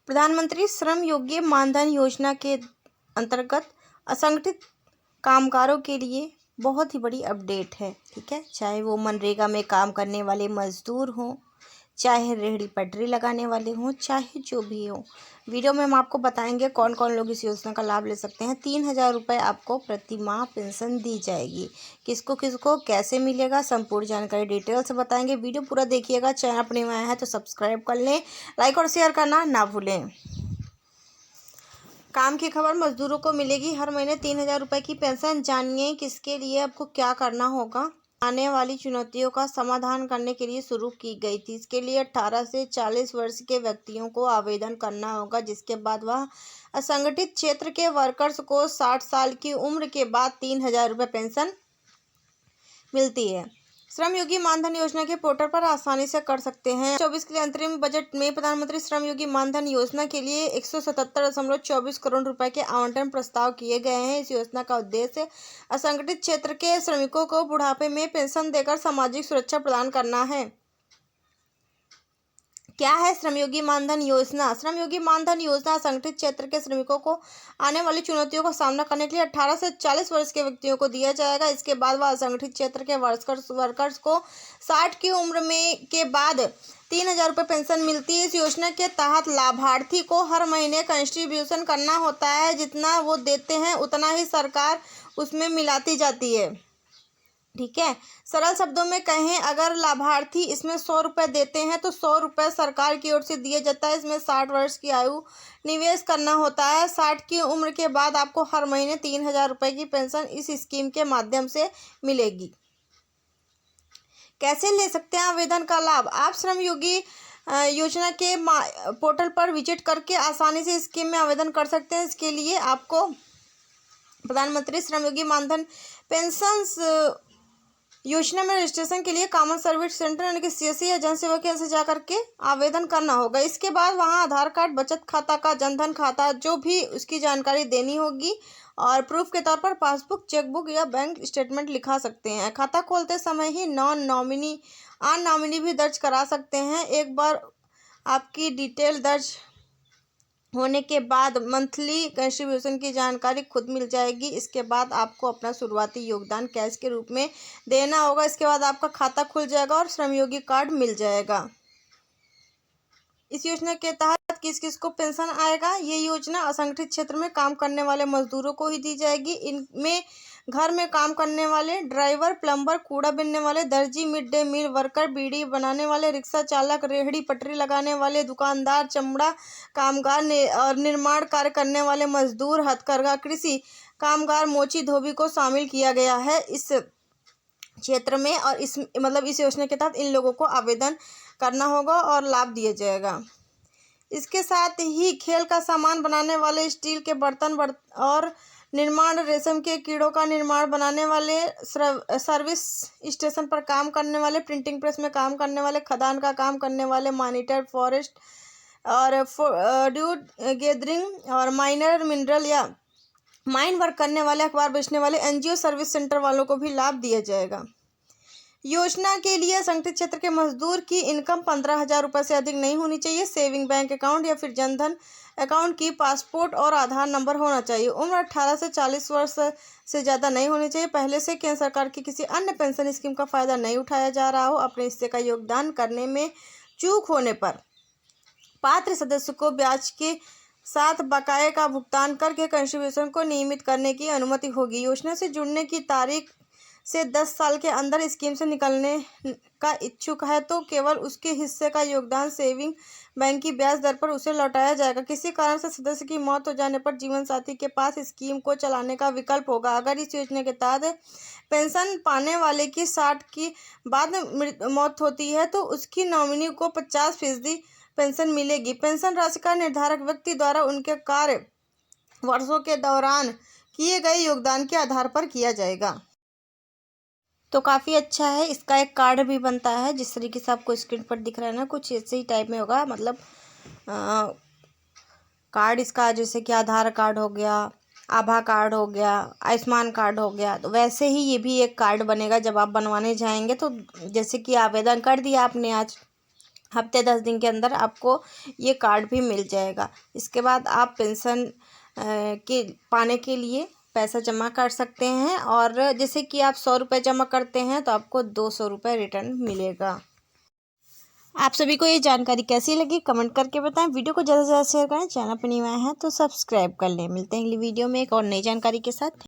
प्रधानमंत्री श्रम योगी मानधन योजना के अंतर्गत असंगठित कामगारों के लिए बहुत ही बड़ी अपडेट है। ठीक है, चाहे वो मनरेगा में काम करने वाले मजदूर हों, चाहे रेहड़ी पटरी लगाने वाले हों, चाहे जो भी हो, वीडियो में हम आपको बताएंगे कौन कौन लोग इस योजना का लाभ ले सकते हैं। 3,000 रुपये आपको प्रति माह पेंशन दी जाएगी। किसको किसको कैसे मिलेगा, संपूर्ण जानकारी डिटेल से बताएंगे। वीडियो पूरा देखिएगा। चैनल अपने में आया है तो सब्सक्राइब कर लें, लाइक और शेयर करना ना भूलें। काम की खबर, मजदूरों को मिलेगी हर महीने 3,000 रुपये की पेंशन। जानिए किसके लिए आपको क्या करना होगा। आने वाली चुनौतियों का समाधान करने के लिए शुरू की गई थी। इसके लिए 18 से 40 वर्ष के व्यक्तियों को आवेदन करना होगा, जिसके बाद वह असंगठित क्षेत्र के वर्कर्स को 60 साल की उम्र के बाद 3,000 रुपये पेंशन मिलती है। श्रम योगी मानधन योजना के पोर्टल पर आसानी से कर सकते हैं। 24 के लिए अंतरिम बजट में प्रधानमंत्री श्रम योगी मानधन योजना के लिए 177.24 करोड़ रुपए के आवंटन प्रस्ताव किए गए हैं। इस योजना का उद्देश्य असंगठित क्षेत्र के श्रमिकों को बुढ़ापे में पेंशन देकर सामाजिक सुरक्षा प्रदान करना है। क्या है श्रमयोगी मानधन योजना? श्रमयोगी मानधन योजना असंगठित क्षेत्र के श्रमिकों को आने वाली चुनौतियों का सामना करने के लिए 18 से 40 वर्ष के व्यक्तियों को दिया जाएगा। इसके बाद वह असंगठित क्षेत्र के वर्कर्स को 60 की उम्र में के बाद 3,000 रुपये पेंशन मिलती है। इस योजना के तहत लाभार्थी को हर महीने कंट्रीब्यूशन करना होता है। जितना वो देते हैं उतना ही सरकार उसमें मिलाती जाती है। ठीक है, सरल शब्दों में कहें, अगर लाभार्थी इसमें 100 रुपये देते हैं तो 100 रुपये सरकार की ओर से दिया जाता है। इसमें 60 वर्ष की आयु निवेश करना होता है। 60 की उम्र के बाद आपको हर महीने 3,000 रुपये की पेंशन इस स्कीम के माध्यम से मिलेगी। कैसे ले सकते हैं आवेदन का लाभ? आप श्रम योगी योजना के पोर्टल पर विजिट करके आसानी से स्कीम में आवेदन कर सकते हैं। इसके लिए आपको प्रधानमंत्री श्रम योगी मानधन पेंशन योजना में रजिस्ट्रेशन के लिए कॉमन सर्विस सेंटर यानी कि CSC या जन सेवा केंद्र से जा करके आवेदन करना होगा। इसके बाद वहां आधार कार्ड, बचत खाता का, जनधन खाता, जो भी उसकी जानकारी देनी होगी और प्रूफ के तौर पर पासबुक, चेकबुक या बैंक स्टेटमेंट लिखा सकते हैं। खाता खोलते समय ही नॉमिनी भी दर्ज करा सकते हैं। एक बार आपकी डिटेल दर्ज होने के बाद मंथली कंट्रीब्यूशन की जानकारी खुद मिल जाएगी। इसके बाद आपको अपना शुरुआती योगदान कैश के रूप में देना होगा। इसके बाद आपका खाता खुल जाएगा और श्रमयोगी कार्ड मिल जाएगा। इस योजना के तहत किस किस को पेंशन आएगा? ये योजना असंगठित क्षेत्र में काम करने वाले मजदूरों को ही दी जाएगी। इनमें घर में काम करने वाले, ड्राइवर, प्लम्बर, कूड़ा बीनने वाले, दर्जी, मिड डे मील वर्कर, बीड़ी बनाने वाले, रिक्शा चालक, रेहड़ी पटरी लगाने वाले, दुकानदार, चमड़ा कामगार और निर्माण कार्य करने वाले मजदूर, हथकरघा, कृषि कामगार, मोची धोबी को शामिल किया गया है इस क्षेत्र में। और इस योजना के तहत इन लोगों को आवेदन करना होगा और लाभ दिया जाएगा। इसके साथ ही खेल का सामान बनाने वाले, स्टील के बर्तन और निर्माण, रेशम के कीड़ों का निर्माण बनाने वाले, सर्विस स्टेशन पर काम करने वाले, प्रिंटिंग प्रेस में काम करने वाले, खदान का काम करने वाले, मॉनिटर, फॉरेस्ट और ड्यूड गैदरिंग और माइनर, मिनरल या माइन वर्क करने वाले, अखबार बेचने वाले, NGO सर्विस सेंटर वालों को भी लाभ दिया जाएगा। योजना के लिए असंगठित क्षेत्र के मजदूर की इनकम 15,000 रुपये से अधिक नहीं होनी चाहिए। सेविंग बैंक अकाउंट या फिर जनधन अकाउंट की पासपोर्ट और आधार नंबर होना चाहिए। उम्र 18 से 40 वर्ष से ज़्यादा नहीं होनी चाहिए। पहले से केंद्र सरकार की किसी अन्य पेंशन स्कीम का फ़ायदा नहीं उठाया जा रहा हो। अपने हिस्से का योगदान करने में चूक होने पर पात्र सदस्य को ब्याज के साथ बकाये का भुगतान करके कंट्रीब्यूशन को नियमित करने की अनुमति होगी। योजना से जुड़ने की तारीख से 10 साल के अंदर स्कीम से निकलने का इच्छुक है तो केवल उसके हिस्से का योगदान सेविंग बैंक की ब्याज दर पर उसे लौटाया जाएगा। किसी कारण से सदस्य की मौत हो जाने पर जीवन साथी के पास स्कीम को चलाने का विकल्प होगा। अगर इस योजना के तहत पेंशन पाने वाले की 60 की बाद मौत होती है तो उसकी नॉमिनी को 50% पेंशन मिलेगी। पेंशन राशि का निर्धारक व्यक्ति द्वारा उनके कार्य वर्षों के दौरान किए गए योगदान के आधार पर किया जाएगा। तो काफ़ी अच्छा है। इसका एक कार्ड भी बनता है, जिस तरीके से आपको स्क्रीन पर दिख रहा है ना, कुछ ऐसे ही टाइप में होगा। कार्ड इसका जैसे कि आधार कार्ड हो गया, आभा कार्ड हो गया, आयुष्मान कार्ड हो गया, तो वैसे ही ये भी एक कार्ड बनेगा। जब आप बनवाने जाएंगे तो जैसे कि आवेदन कर दिया आपने आज, हफ्ते 10 दिन के अंदर आपको ये कार्ड भी मिल जाएगा। इसके बाद आप पेंशन के पाने के लिए पैसा जमा कर सकते हैं, और जैसे कि आप 100 रुपये जमा करते हैं तो आपको 200 रुपये रिटर्न मिलेगा। आप सभी को ये जानकारी कैसी लगी कमेंट करके बताएं। वीडियो को ज़्यादा से ज़्यादा शेयर करें। चैनल पर नहीं आए हैं तो सब्सक्राइब कर लें। मिलते हैं अगली वीडियो में एक और नई जानकारी के साथ।